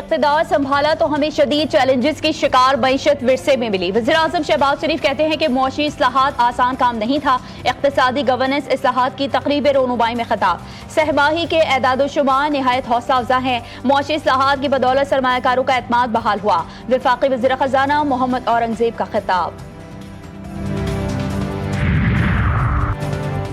इक़्तिदार संभाला तो हमें शदीद चैलेंजेस की शिकार मईशत विरसे में मिली। वज़ीर-ए-आज़म शहबाज शरीफ कहते हैं कि मुआशी इस्लाहात आसान काम नहीं था। इक़्तिसादी गवर्नेंस इस्लाहात की तक़रीब रोनुमाई में खिताब। सहमाही के एदाद-ओ-शुमार निहायत हौसला अफ़ज़ा हैं। मुआशी इस्लाहात की बदौलत सरमायाकारों का एतमाद बहाल हुआ। वफाकी वज़ीर ख़ज़ाना मोहम्मद औरंगज़ेब का खिताब।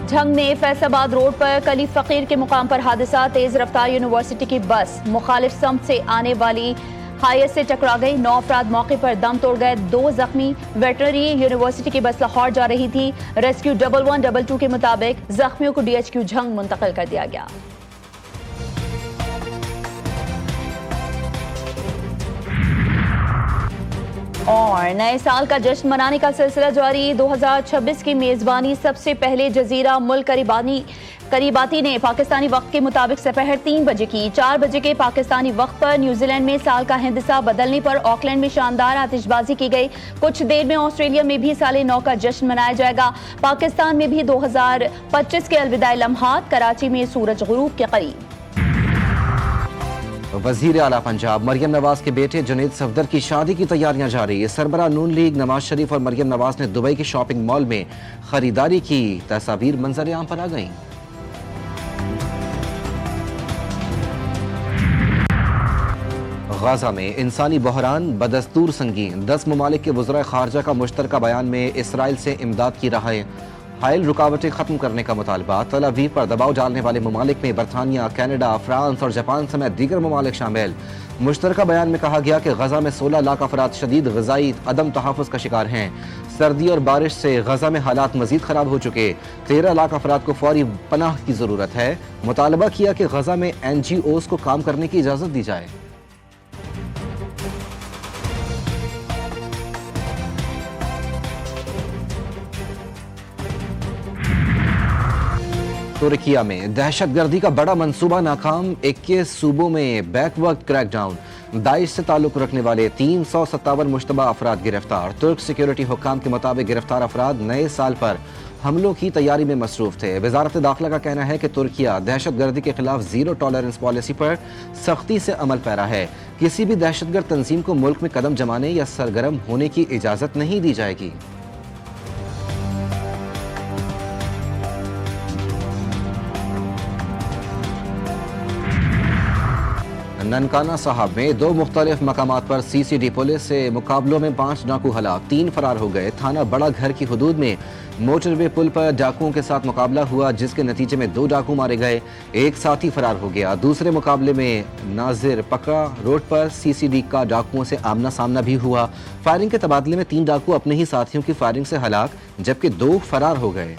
झंग में फैसलाबाद रोड पर कली फकीर के मुकाम पर हादसा। तेज रफ्तार यूनिवर्सिटी की बस मुखालिफ समत से आने वाली हायर से टकरा गई। 9 अफराद मौके पर दम तोड़ गए, 2 जख्मी। वेटरनरी यूनिवर्सिटी की बस लाहौर जा रही थी। रेस्क्यू 1122 के मुताबिक जख्मियों को DHQ झंग मुंतकिल कर दिया गया। और नए साल का जश्न मनाने का सिलसिला जारी। 2026 की मेजबानी सबसे पहले जजीरा मुल्क करीबाती ने पाकिस्तानी वक्त के मुताबिक दोपहर 3 बजे की। 4 बजे के पाकिस्तानी वक्त पर न्यूजीलैंड में साल का हिंदसा बदलने पर ऑकलैंड में शानदार आतिशबाजी की गई। कुछ देर में ऑस्ट्रेलिया में भी साल नौ का जश्न मनाया जाएगा। पाकिस्तान में भी 2025 के अलविदाई लम्हात। कराची में सूरज गुरूब के करीब। वजीर आला पंजाब मरियम नवाज के बेटे जुनैद सफदर की शादी की तैयारियां जारी। सरबरा नून लीग नवाज शरीफ और मरियम नवाज ने दुबई के शॉपिंग मॉल में खरीदारी की। तस्वीर मंजर आम पर आ गईं। गाजा में इंसानी बहरान बदस्तूर संगीन। 10 ममालिक के वज़राए खारजा का मुश्तरका बयान में इसराइल से इमदाद की राहें हायल रुकावटें खत्म करने का मुतालबा। तल अवीव पर दबाव डालने वाले ममालिक में बरतानिया, कनाडा, फ्रांस और जापान समेत दीगर ममालिक शामिल। मुश्तरका बयान में कहा गया कि गजा में 16 लाख अफराद शदीद ग़िज़ाई अदम तहफ़्फ़ुज़ का शिकार हैं। सर्दी और बारिश से गजा में हालात मजीद खराब हो चुके। 13 लाख अफराद को फौरी पनाह की ज़रूरत है। मुतालबा किया कि गजा में NGOs को काम करने की इजाज़त दी जाए। तुर्किया में दहशतगर्दी का बड़ा मंसूबा नाकाम। 21 सूबों में बैकवर्ड क्रैकडाउन। दाइश से ताल्लुक रखने वाले 357 मुश्तबा अफराद गिरफ्तार। तुर्क सिक्योरिटी हुक्काम के मुताबिक गिरफ्तार अफराद नए साल पर हमलों की तैयारी में मसरूफ थे। वजारत दाखिला का कहना है कि तुर्किया दहशतगर्दी के खिलाफ जीरो टॉलरेंस पॉलिसी पर सख्ती से अमल पैरा है। किसी भी दहशतगर्द तंजीम को मुल्क में कदम जमाने या सरगर्म होने की इजाज़त नहीं दी जाएगी। ननकाना साहब में 2 मुख्तलिफ मकामात पर CCD पुलिस से मुकाबलों में 5 डाकू हलाक, 3 फरार हो गए। थाना बड़ा घर की हदूद में मोटरवे पुल पर डाकुओं के साथ मुकाबला हुआ, जिसके नतीजे में 2 डाकू मारे गए, एक साथी फरार हो गया। दूसरे मुकाबले में नाजिर पकड़ा रोड पर CCD का डाकुओं से आमना सामना भी हुआ। फायरिंग के तबादले में 3 डाकू अपने ही साथियों की फायरिंग से हलाक, जबकि 2 फरार हो गए।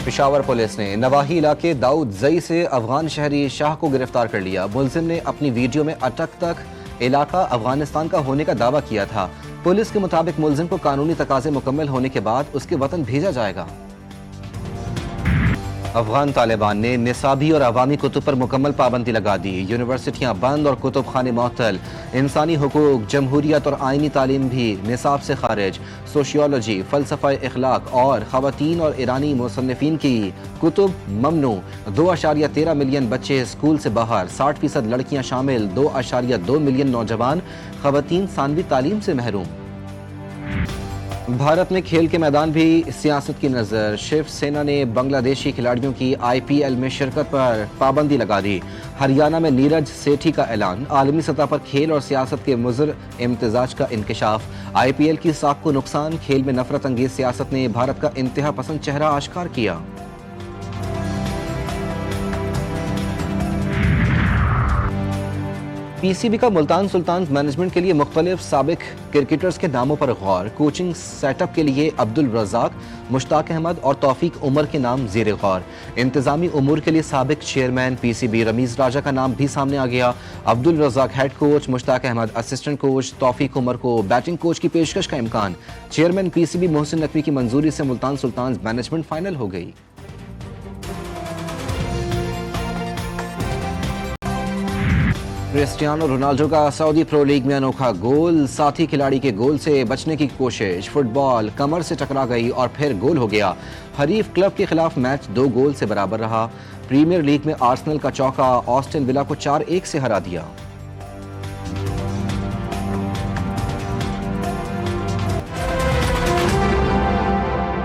पेशावर पुलिस ने नवाही इलाके दाऊद जई से अफगान शहरी शाह को गिरफ्तार कर लिया। मुलजिम ने अपनी वीडियो में अटक तक इलाका अफगानिस्तान का होने का दावा किया था। पुलिस के मुताबिक मुलजिम को कानूनी तकाजे मुकम्मल होने के बाद उसके वतन भेजा जाएगा। अफगान तालिबान ने निसाबी और अवामी कुतुब पर मुकम्मल पाबंदी लगा दी। यूनिवर्सिटियां बंद और कुतुब खाने मुअत्तल। इंसानी हुकूक, जमहूरियत और आइनी तालीम भी निसाब से खारिज। सोशियोलॉजी, फ़लसफ़ा इखलाक और ख़वातीन और ईरानी मुसन्निफ़ीन की कुतुब ममनू। 2.13 मिलियन बच्चे स्कूल से बाहर, 60% लड़कियां शामिल। 2.2 मिलियन नौजवान ख़वातीन सानवी तालीम से महरूम। भारत में खेल के मैदान भी सियासत की नज़र। शिव सेना ने बांग्लादेशी खिलाड़ियों की IPL में शिरकत पर पाबंदी लगा दी। हरियाणा में नीरज सेठी का ऐलान। आलमी सतह पर खेल और सियासत के मुज़र इम्तिजाज का इंकशाफ। IPL की साख को नुकसान। खेल में नफरत अंगेज सियासत ने भारत का इंतहा पसंद चेहरा आश्कार किया। PCB का मुल्तान सुल्तान मैनेजमेंट के लिए मुख्तलिफ साबिक क्रिकेटर्स के नामों पर गौर। कोचिंग सेटअप के लिए अब्दुल रज़ाक, मुश्ताक अहमद और तौफीक उमर के नाम ज़ेर गौर। इंतज़ामी उमूर के लिए साबिक चेयरमैन PCB रमीज़ राजा का नाम भी सामने आ गया। Abdul Razzaq head coach, Mushtaq Ahmed assistant coach, Taufeeq Umar को बैटिंग कोच की पेशकश का इम्कान। चेयरमैन PCB मोहसिन नकवी की मंजूरी से मुल्तान सुल्तान मैनेजमेंट फाइनल हो गई। क्रिस्टियानो रोनाल्डो का सऊदी प्रो लीग में अनोखा गोल, साथी खिलाड़ी के गोल से बचने की कोशिश, फुटबॉल कमर से टकरा गई और फिर गोल हो गया। हरीफ क्लब के खिलाफ मैच 2 गोल से बराबर रहा। प्रीमियर लीग में आर्सेनल का चौका ऑस्टन विला को 4-1 से हरा दिया।